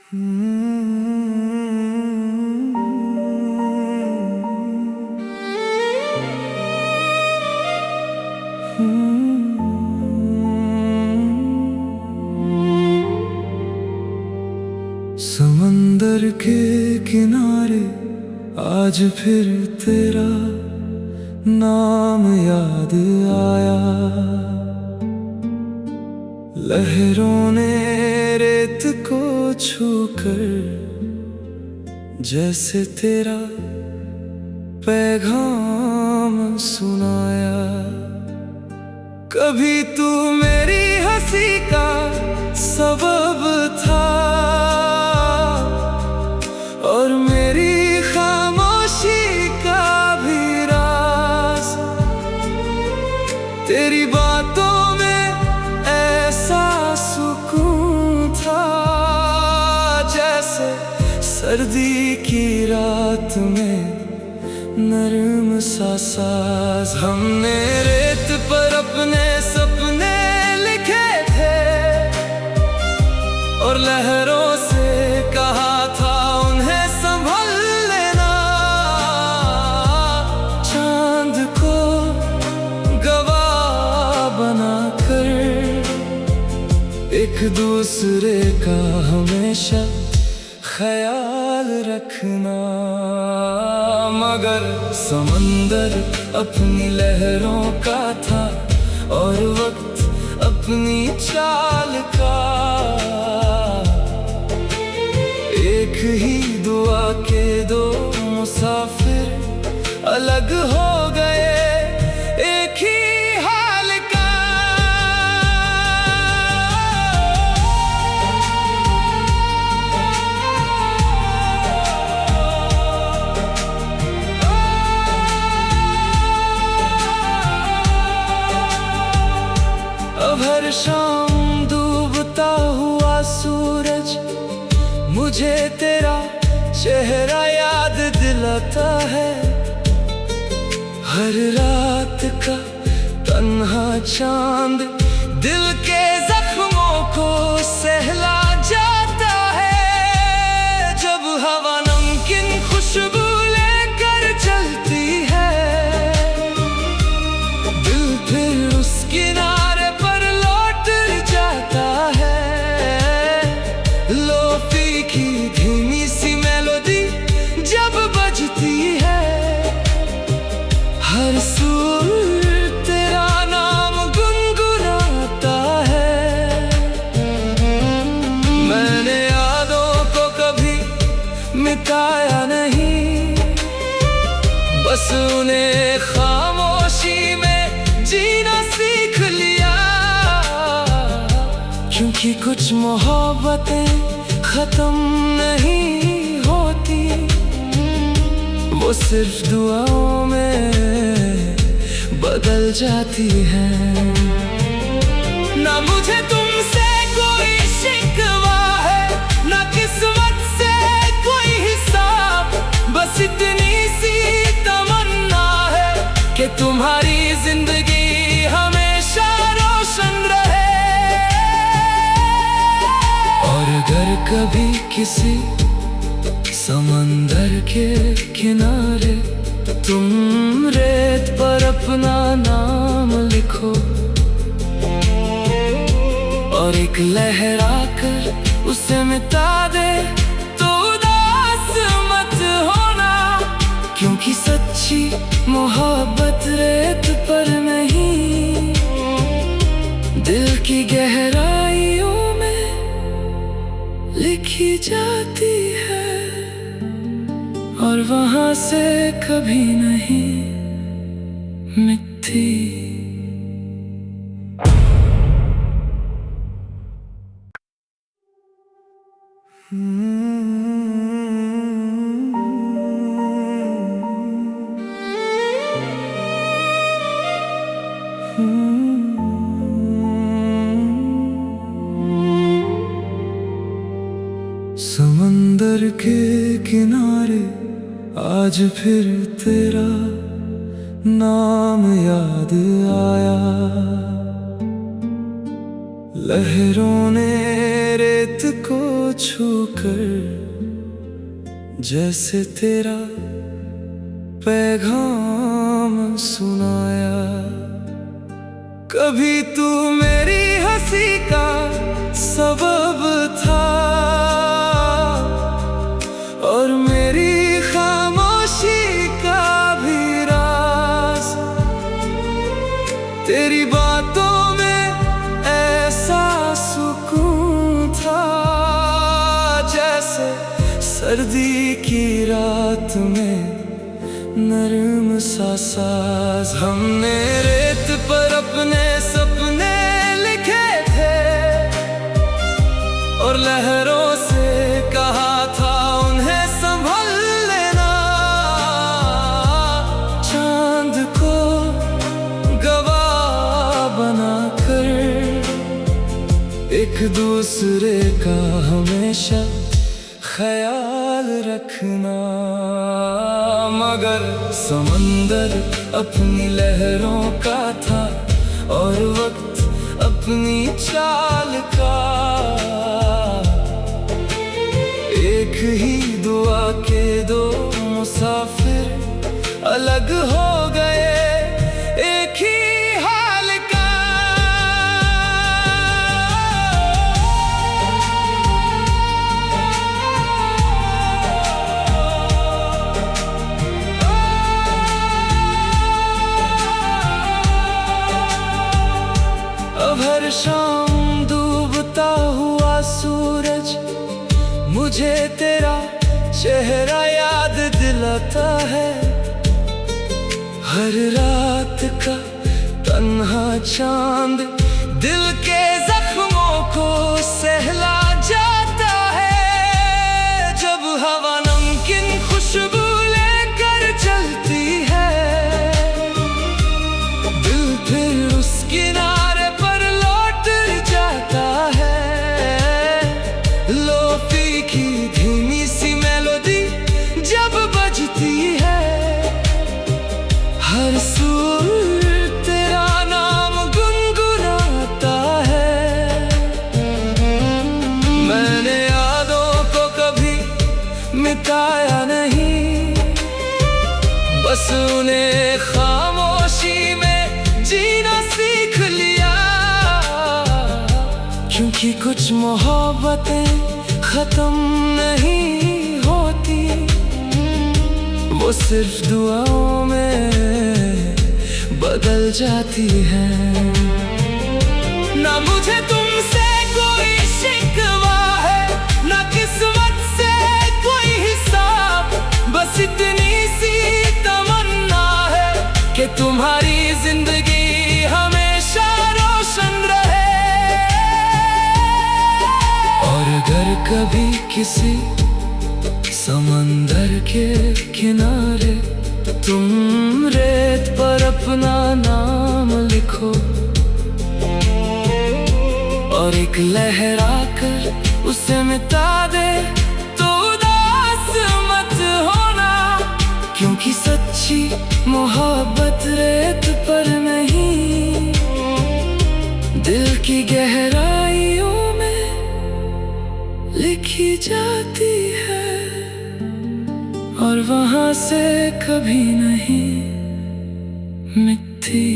समंदर के किनारे आज फिर तेरा नाम याद आया। लहरों ने रेत को छूकर जैसे तेरा पैगाम सुनाया। कभी तू मेरी हंसी का सबब था और मेरी खामोशी का भी राज। तेरी बातों में ऐसा सुकून था जैसे सर्दी की रात में नरम सा साज। हमने रेत पर अपने सपने लिखे थे और लहरों से कहा था उन्हें संभल लेना। चांद को गवाह बनाकर एक दूसरे का हमेशा ख्याल रखना। मगर समंदर अपनी लहरों का था और वक्त अपनी चाल का। एक ही दुआ के दो मुसाफिर अलग हो गए एक ही हाल का। अब हर शाम डूबता हुआ सूरज मुझे तेरा चेहरा याद दिलाता है। हर रात का तन्हा चांद दिल के जख्मों को सहला जाता है। जब हवा नमकीन खुशबू लेकर चलती है दिल फिर उस किनारे पर लौट जाता है। लोफी की धीमी सी मेलोडी जब बजती है हर सुर तेरा नाम गुनगुनाता है। मैंने यादों को कभी मिटाया नहीं, बस उन्हें खामोशी में जीना सीख लिया। क्योंकि कुछ मोहब्बतें खत्म नहीं होती, वो सिर्फ दुआओं में बदल जाती है। ना मुझे तुमसे कोई शिकवा है, ना किस्मत से कोई हिसाब। बस इतनी सी तमन्ना है कि तुम्हारी जिंदगी हमेशा रोशन रहे। और अगर कभी किसी समंदर के किनारे तुम रेत पर अपना नाम लिखो और एक लहर आकर उसे मिटा दे तो उदास मत होना। क्योंकि सच्ची मोहब्बत रेत पर नहीं, दिल की गहराइयों में लिखी जाती है और वहां से कभी नहीं मिटती। समंदर के किनारे आज फिर तेरा नाम याद आया। लहरों ने रेत को छूकर जैसे तेरा पैगाम सुनाया। कभी तू मेरी हंसी का सबब था और मेरी खामोशी का भी राज। तेरी बातों में ऐसा सुकून था जैसे सर्दी की रात में नरम सा साज। हमने रेत पर अपने सपने लिखे थे और लहरों से कहा था उन्हें संभल लेना। चांद को गवाह बनाकर एक दूसरे का हमेशा ख्याल रखना। मगर समंदर अपनी लहरों का था और वक्त अपनी चाल का। एक ही दुआ के दो मुसाफिर अलग हो गए एक ही हाल का। अब हर शाम डूबता हुआ सूरज मुझे तेरा चेहरा याद दिलाता है। हर रात का तन्हा चांद दिल के जख्मों को सहला जाता है। जब हवा नमकीन खुशबू लेकर चलती है दिल फिर उस किनारे पर लौट जाता है। लोफी की धीमी सी मेलोडी जब बजती है हर सुर तेरा नाम गुनगुनाता है। मैंने यादों को कभी मिटाया नहीं, बस उन्हें खामोशी में जीना सीख लिया। क्योंकि कुछ मोहब्बतें खत्म नहीं होती, वो सिर्फ दुआओं में बदल जाती है। ना मुझे तुमसे कोई शिकवा है, ना किस्मत से कोई हिसाब। बस इतनी सी तमन्ना है कि तुम्हारी जिंदगी हमेशा रोशन रहे। और अगर कभी किसी समंदर के किनारे तुम रेत पर अपना नाम लिखो और एक लहर आकर उसे मिटा दे तो उदास मत होना। क्योंकि सच्ची मोहब्बत रेत पर नहीं, दिल की गहराइयों में लिखी जाती है और वहां से कभी नहीं मिटती।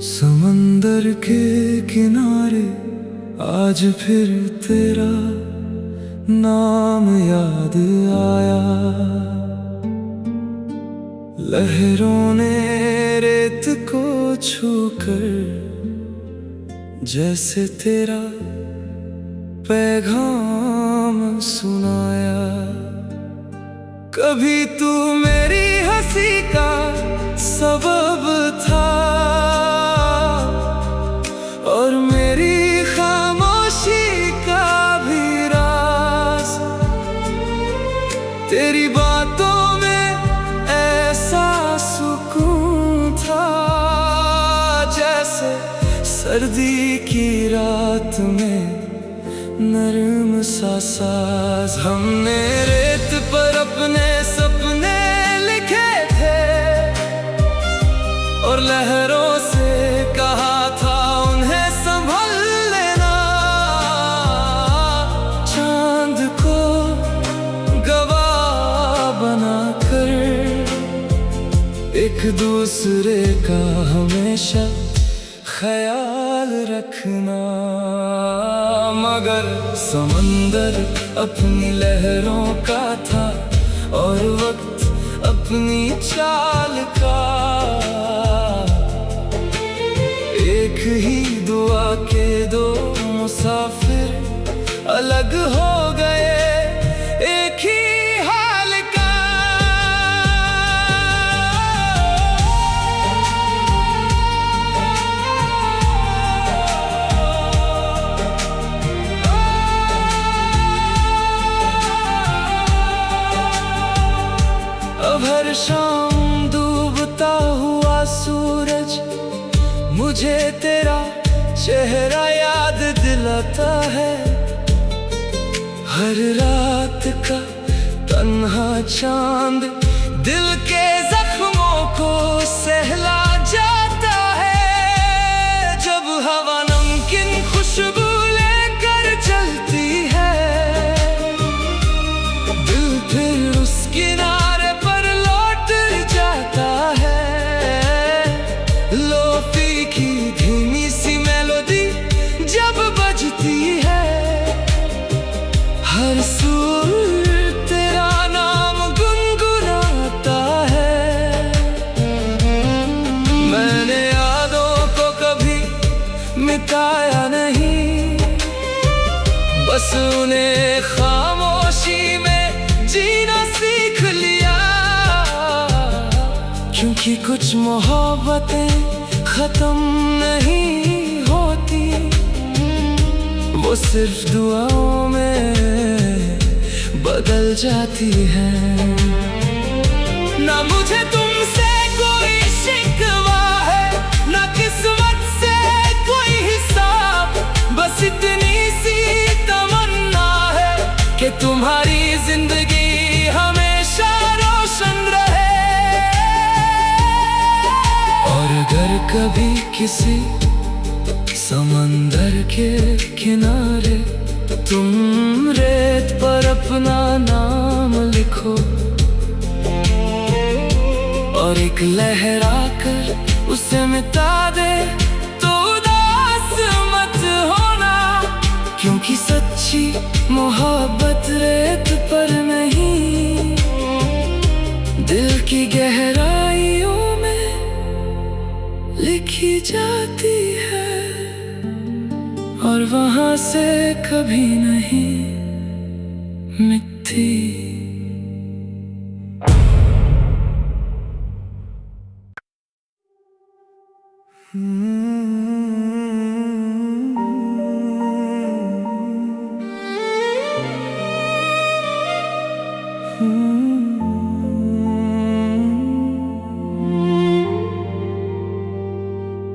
समंदर के किनारे आज फिर तेरा नाम याद आया। लहरों ने रेत को छूकर जैसे तेरा पैगाम सुनाया। कभी तू मेरी हंसी का सबब था और मेरी खामोशी का भी राज। तेरी बातों में ऐसा सुकून था सर्दी की रात में नरम सा साज। हमने रेत पर अपने सपने लिखे थे और लहरों से कहा था उन्हें संभल लेना। चांद को गवाह बनाकर एक दूसरे का हमेशा ख्याल रखना। मगर समंदर अपनी लहरों का था और वक्त अपनी चाल का। एक ही दुआ के दो मुसाफिर अलग हो गए, एक ही हाल का। अब हर शाम डूबता हुआ सूरज मुझे तेरा चेहरा याद दिलाता है। हर रात का तन्हा चांद दिल के जख्मों को सहला जाता है। जब हवा नमकीन खुशबू लेकर चलती है, दिल फिर उस किनारे पर लौट जाता है। लोफी की धीमी सी मेलोडी जब बजती है, हर सुर तेरा नाम गुनगुनाता है। मैंने यादों को कभी मिटाया नहीं, बस उन्हें खामोशी में जीना सीख लिया। क्योंकि कुछ मोहब्बतें खत्म नहीं होती, वो सिर्फ दुआओं में बदल जाती है। ना मुझे तुमसे कोई शिकवा है, ना किस्मत से कोई हिसाब। बस इतनी सी तमन्ना है कि तुम्हारी जिंदगी हमेशा रोशन रहे। और अगर कभी किसी समंदर के किनारे तुम रेत पर अपना नाम लिखो और एक लहर आकर उसे मिटा दे, तो उदास मत होना। क्योंकि सच्ची मोहब्बत रेत पर नहीं, दिल की गहराइयों में लिखी जाती है और वहां से कभी नहीं मिटती।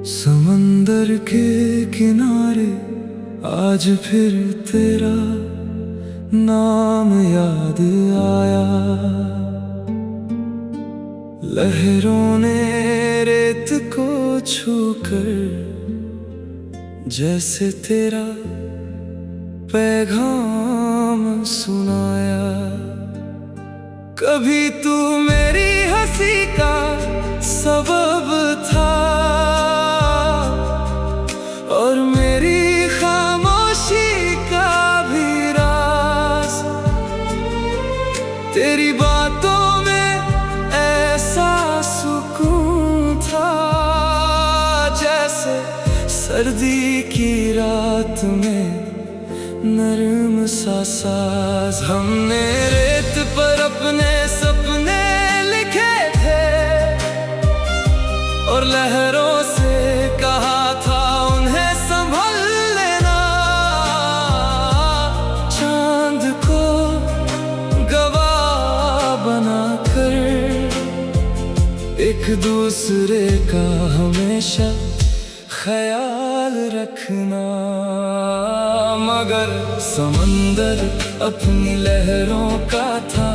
समंदर के किनारे आज फिर तेरा नाम याद आया। लहरों ने रेत को छूकर जैसे तेरा पैगाम सुनाया। कभी तू मेरी हंसी का सबब था और मेरी खामोशी का भी राज। तेरी बातों में ऐसा सुकून था जैसे सर्दी की रात में नरम सा साज। हमने रेत पर अपने सपने लिखे थे और लहरों से कहा था उन्हें संभल लेना। चांद को गवाह बनाकर एक दूसरे का हमेशा ख्याल रखना। मगर समंदर अपनी लहरों का था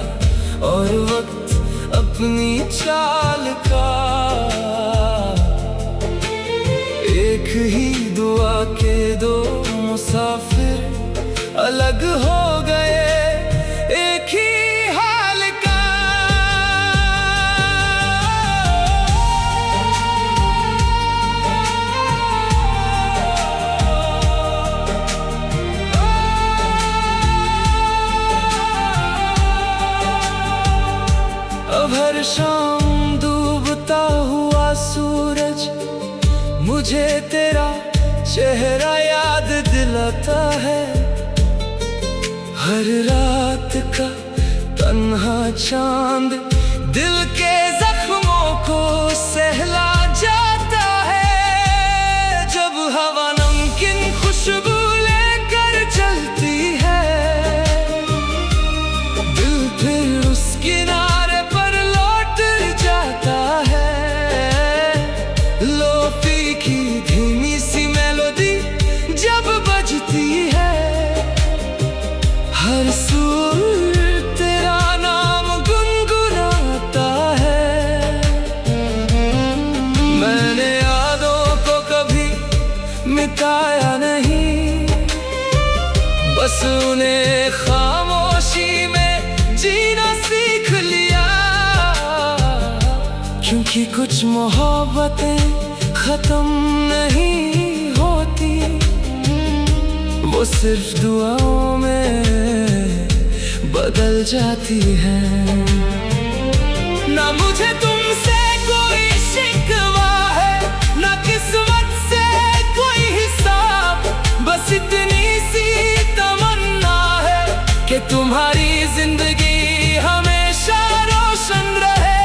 और वक्त अपनी चाल का। एक ही दुआ के दो मुसाफिर अलग हो गए, एक ही हाल का। अब हर शाम डूबता हुआ सूरज मुझे तेरा चेहरा याद दिलाता है। हर रात का तन्हा चांद दिल के जख्मों को सहला जाता है। जब हवा नमकीन खुशबू लेकर चलती है, दिल फिर उस किनारे पर लौट जाता है। लोफी की धीमी सी मेलोडी जब बजती है, हर सुर तेरा नाम गुनगुनाता है। मैंने यादों को कभी मिटाया नहीं, बस उन्हें खामोशी में जीना सीख लिया। क्योंकि कुछ मोहब्बतें खत्म नहीं होती, वो सिर्फ दुआओं में बदल जाती है। ना मुझे तुमसे कोई शिकवा है, ना किस्मत से कोई हिसाब। बस इतनी सी तमन्ना है कि तुम्हारी जिंदगी हमेशा रोशन रहे।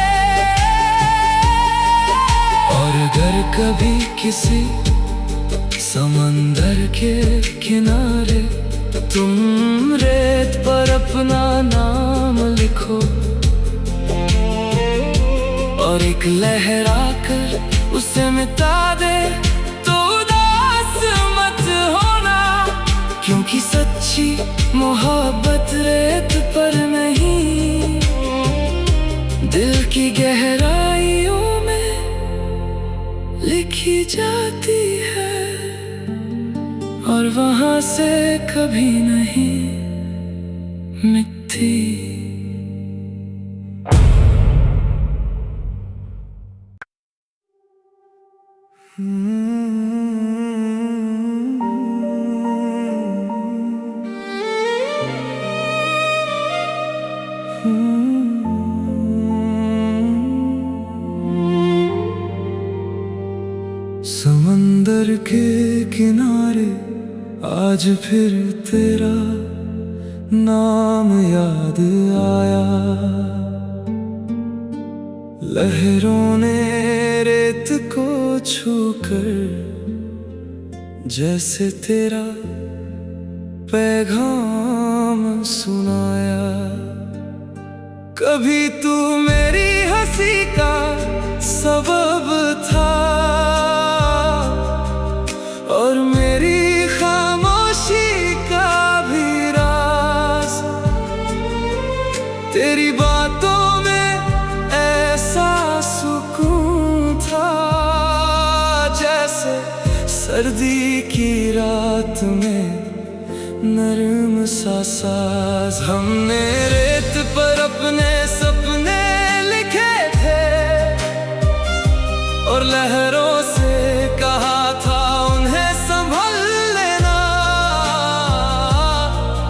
और अगर कभी किसी समंदर के किनारे तुम रेत पर अपना नाम लिखो और एक लहर आकर उसे मिटा दे, तो उदास मत होना। क्योंकि सच्ची मोहब्बत रेत पर नहीं, दिल की गहराइयों में लिखी जाती है। और वहां से कभी नहीं मिटती। समंदर के किनारे आज फिर तेरा नाम याद आया। लहरों ने रेत को छूकर जैसे तेरा पैगाम सुनाया। कभी तू मेरी हंसी का सबब था और मेरी खामोशी का भी राज। तेरी बातों में ऐसा सुकून था जैसे सर्दी की रात में नरम सा साज। हमने रेत पर अपने सपने लिखे थे और लहरों से कहा था उन्हें संभल लेना।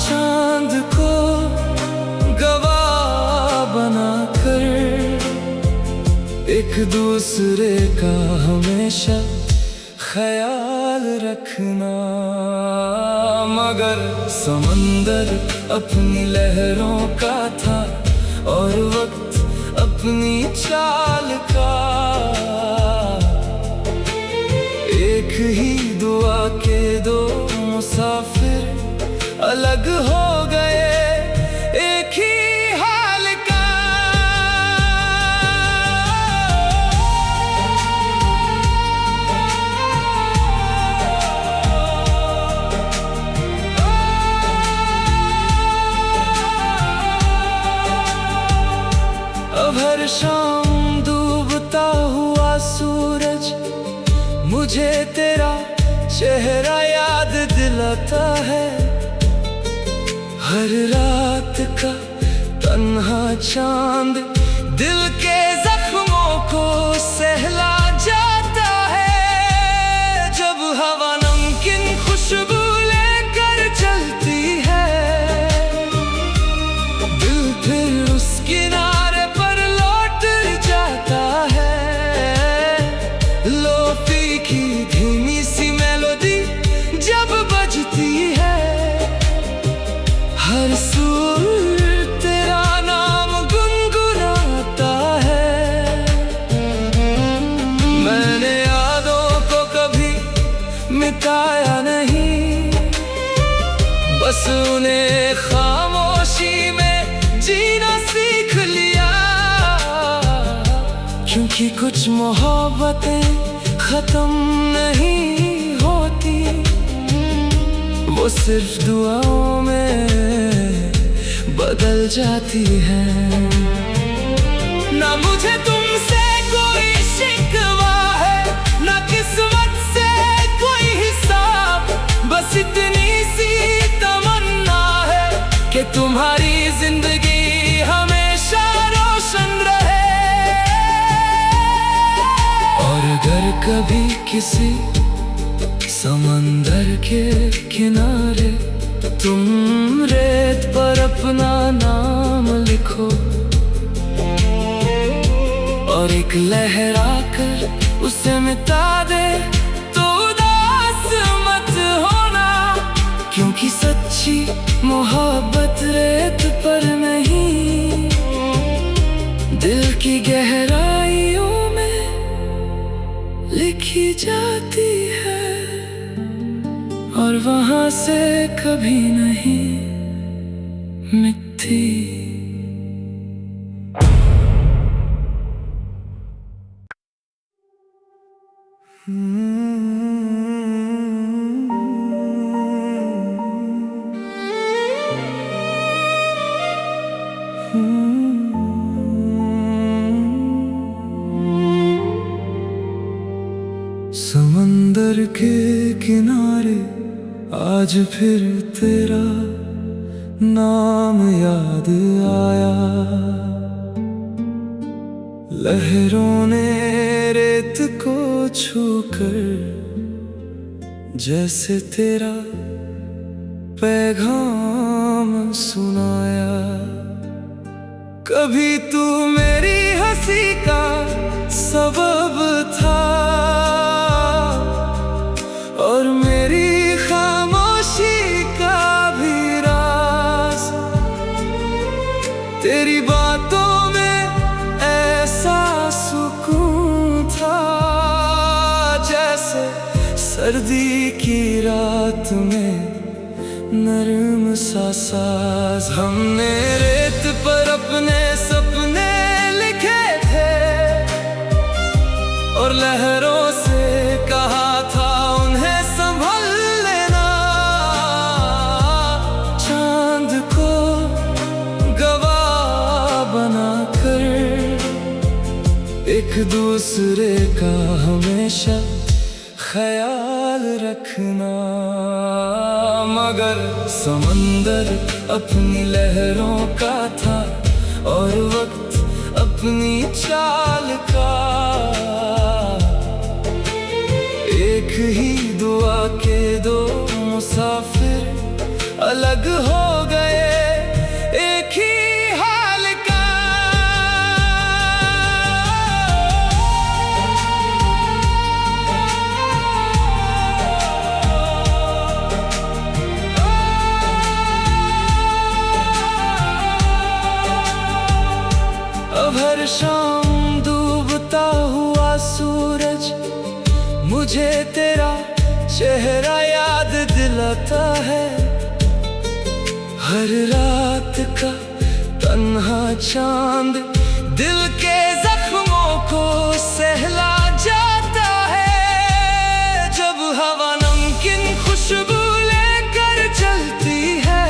चांद को गवाह बनाकर एक दूसरे का हमेशा ख्याल रखना। मगर समंदर अपनी लहरों का था और वक्त अपनी चाल का। एक ही दुआ के दो मुसाफिर अलग हो गए, एक ही हाल का। मुझे तेरा चेहरा याद दिलाता है। हर रात का तन्हा चांद दिल के जख्मों को सहला जाता है। जब हवा नमकीन खुशबू लेकर चलती है, दिल फिर उस किनारे पर लौट जाता है। लोफी की धीमी सी मेलोडी जब बजती है, हर सुर तेरा नाम गुनगुनाता है। मैंने यादों को कभी मिटाया नहीं, बस उन्हें खामोशी में जीना सीख लिया। क्योंकि कुछ मोहब्बतें खत्म नहीं होती, वो सिर्फ दुआओं में बदल जाती है। ना मुझे तुमसे कोई शिकवा है, ना किस्मत से कोई हिसाब, बस इतनी सी तमन्ना है कि तुम्हारी जिंदगी हमेशा रोशन रहे। और अगर कभी किसी समंदर के किनारे तुम रेत पर अपना नाम लिखो, और एक लहर आकर उसे मिटा दे, तो उदास मत होना। क्योंकि सच्ची मोहब्बत रेत पर नहीं, दिल की गहराइयों में लिखी जाती है, और वहां से कभी नहीं मिटती। समंदर के किनारे आज फिर तेरा नाम याद आया। लहरों ने रेत को छूकर जैसे तेरा पैगाम सुनाया। कभी तू मेरी हंसी का सबब था, और मेरी खामोशी का भी राज। तेरी बातों में ऐसा सुकून था, जैसे सर्दी की रात में नरम सा साज। हमने रेत पर अपने सपने लिखे थे, और लहरों से कहा था उन्हें संभल लेना। चांद को गवाह बनाकर एक दूसरे का हमेशा ख्याल रखना। मगर समंदर अपनी लहरों का था, और वक्त अपनी चाल का। एक ही दुआ के दो मुसाफिर अलग हो गए, एक ही हाल का। अब हर शाम डूबता हुआ सूरज मुझे तेरा चेहरा याद दिलाता है। हर रात का तन्हा चांद दिल के जख्मों को सहला जाता है। जब हवा नमकीन खुशबू लेकर चलती है,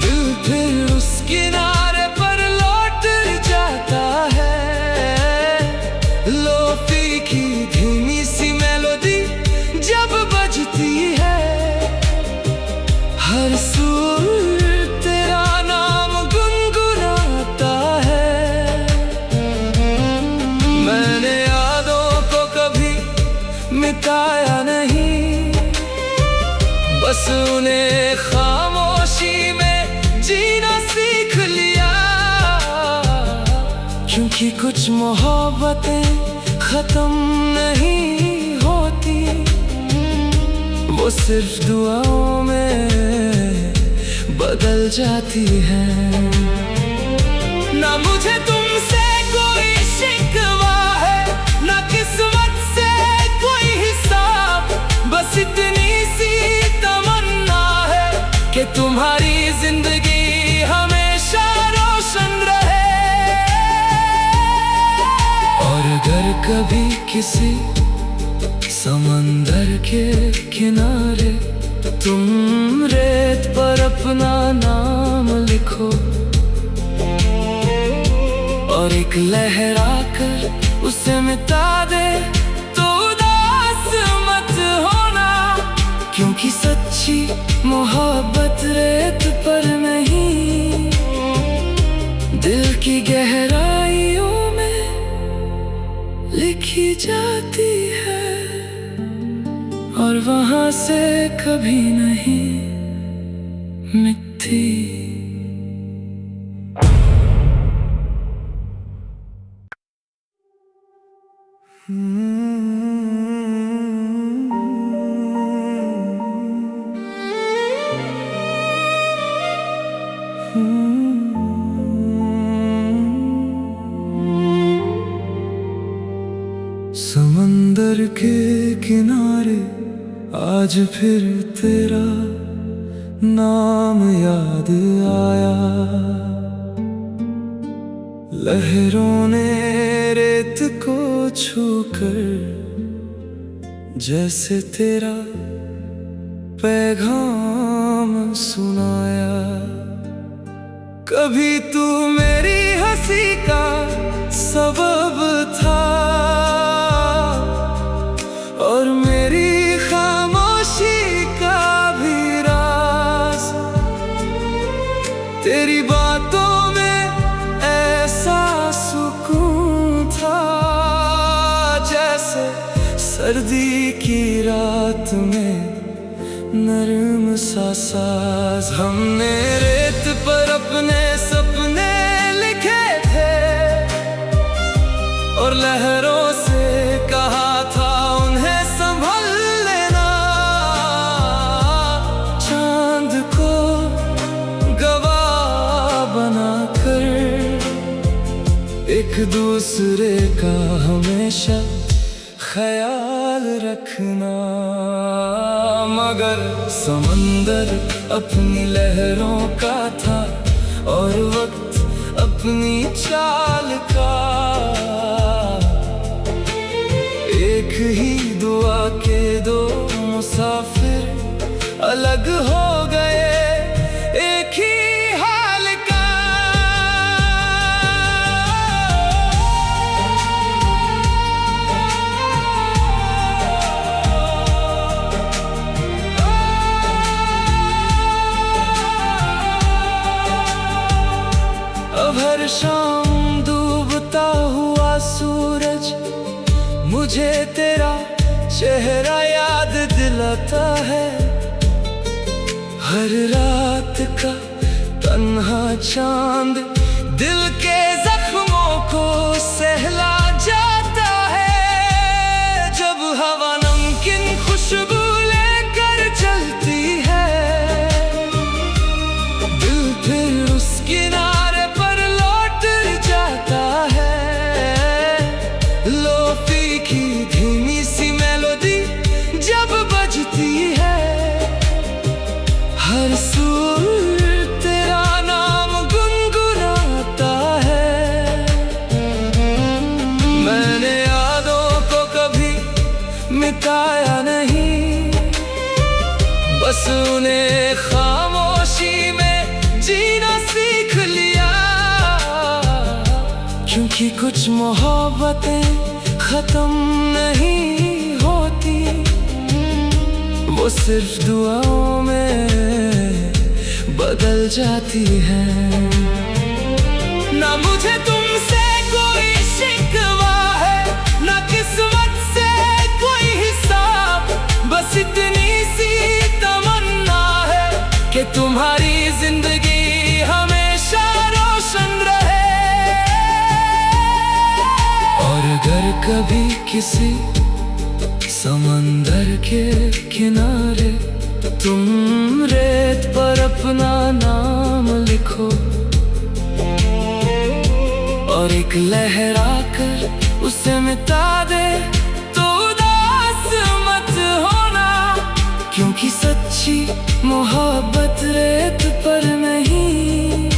दिल फिर उस किनारे पर लौट जाता है। लोफी की मिटाया नहीं, बस उन्हें खामोशी में जीना सीख लिया। क्योंकि कुछ मोहब्बतें खत्म नहीं होती, वो सिर्फ दुआओं में बदल जाती है। ना मुझे तुमसे कोई शिकवा है, ना किस्मत से कोई हिसाब, बस इतनी सी तमन्ना है कि तुम्हारी जिंदगी हमेशा रोशन रहे। और अगर कभी किसी समंदर के किनारे तुम रेत पर अपना नाम लिखो और एक लहर आकर उसे मिटा दे, तो उदास मत होना। क्योंकि सच्ची मोहब्बत रेत पर नहीं, दिल की गहराइयों में लिखी जाती है, और वहां से कभी नहीं मिटती। समंदर के किनारे आज फिर तेरा नाम याद आया। लहरों ने रेत को छूकर जैसे तेरा पैगाम सुनाया। कभी तू मेरी हंसी का सबब था और मेरी खामोशी का भी राज। तेरी बातों में ऐसा सुकून था जैसे सर्दी की रात में नरम सा साज। हमने रेत पर अपने सपने लिखे थे और लहरों से कहा था उन्हें संभल लेना। चांद को गवाह बनाकर एक दूसरे का हमेशा ख्याल रखना। मगर समंदर अपनी लहरों का था और वक्त अपनी चाल का। एक ही दुआ के दो मुसाफिर अलग हो गए, एक ही हाल का। अब हर शाम डूबता हुआ सूरज मुझे तेरा चेहरा याद दिलाता है। हर रात का तन्हा चांद दिल के जख्मों को सहला जाता है। जब हवा नमकीन खुशबू लेकर चलती है, दिल फिर उस किनारे पर लौट जाता है। लोफी की धीमी सी मेलोडी जब बजती है, हर सुर तेरा नाम गुनगुनाता है। मैंने यादों को कभी मिटाया नहीं, बस उन्हें खामोशी में जीना सीख लिया। क्योंकि कुछ मोहब्बतें खत्म नहीं होती, वो सिर्फ दुआओं में बदल जाती है। ना मुझे तुमसे कोई शिकवा है, ना किस्मत से कोई हिसाब, कभी किसी समंदर के किनारे तुम रेत पर अपना नाम लिखो और एक लहर आकर उसे मिटा दे, तो उदास मत होना, क्योंकि सच्ची मोहब्बत रेत पर नहीं,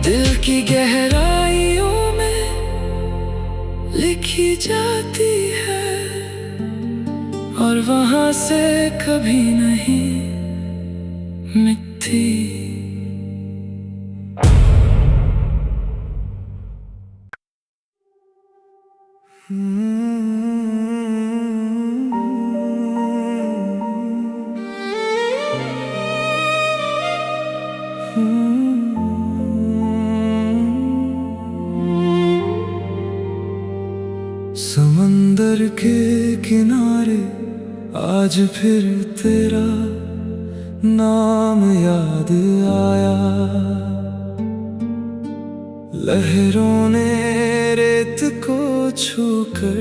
दिल की गहराइयों में लिखी जाती है और वहां से कभी नहीं मिटती। समंदर के किनारे आज फिर तेरा नाम याद आया, लहरों ने रेत को छूकर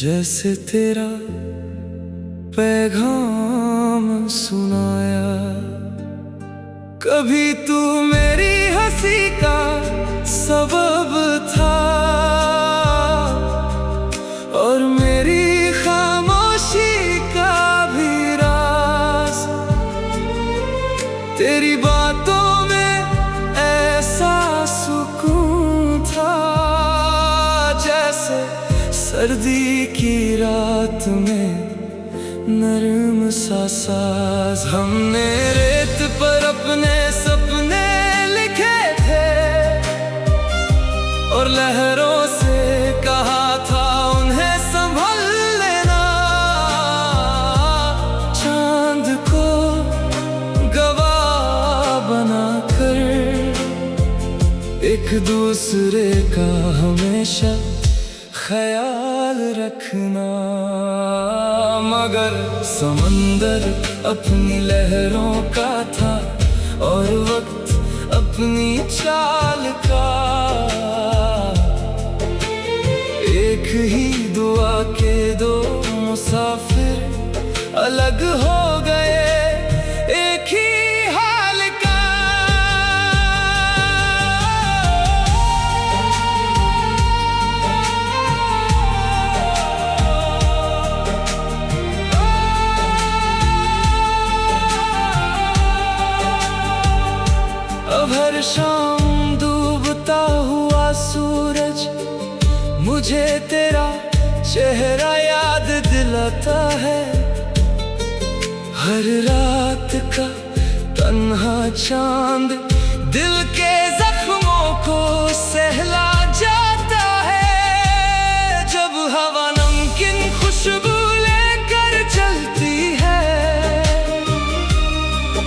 जैसे तेरा पैगाम सुनाया। कभी तू मेरी हंसी का सबब था और मेरी खामोशी का भी राज, तेरी बातों में ऐसा सुकून था जैसे सर्दी की रात में नरम सा साज। हमने रेत पर अपने सपने लिखे थे और लहरों से कहा था उन्हें संभल लेना, चांद को गवाह बनाकर एक दूसरे का हमेशा ख्याल रखना। मगर समंदर अपनी लहरों का था और वक्त अपनी चाल का, एक ही दुआ के दो मुसाफिर अलग हो गए, एक ही हाल का। अब हर शाम डूबता हुआ सूरज मुझे तेरा चेहरा याद दिलाता है, हर रात का तन्हा चांद दिल के जख्मों को सहला जाता है। जब हवा नमकीन खुशबू लेकर चलती है,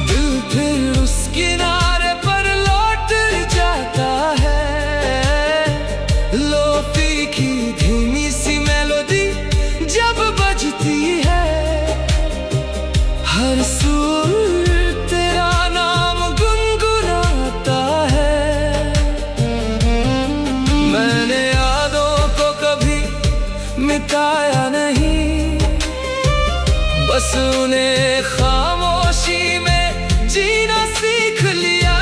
दिल फिर उस किनारे पर लौट जाता है। लोफी की धीमी सी मेलोडी जब बजती है, हर सुर तेरा नाम गुनगुनाता है। मैंने यादों को कभी मिटाया नहीं, बस उन्हें खामोशी में जीना सीख लिया,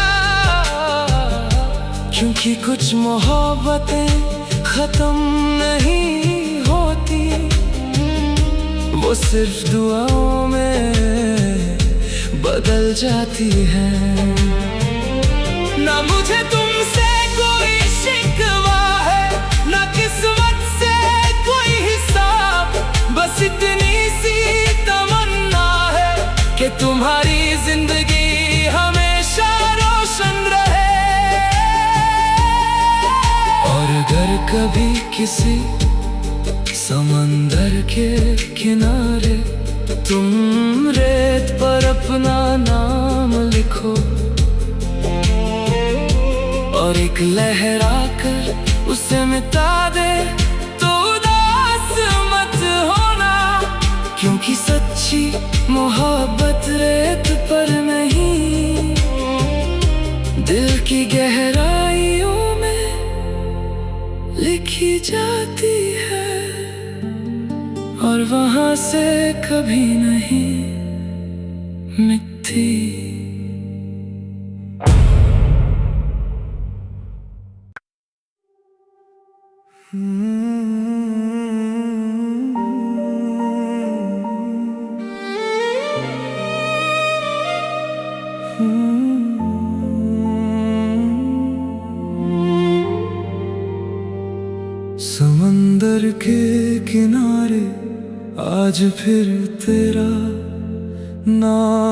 क्योंकि कुछ मोहब्बतें खत्म नहीं होती, वो सिर्फ दुआओं में बदल जाती है। ना मुझे तुमसे कोई शिकवा है, ना किस्मत से कोई हिसाब, बस इतनी सी तमन्ना है कि तुम्हारी जिंदगी हमेशा रोशन रहे। और अगर कभी किसी समंदर के किनारे तुम रेत पर अपना नाम लिखो और एक लहर आकर उसे मिटा दे, तो उदास मत होना, क्योंकि सच्ची मोहब्बत रेत पर नहीं, दिल की गहराइयों में लिखी वहां से कभी नहीं मिटती। समंदर के किनारे आज फिर तेरा नाम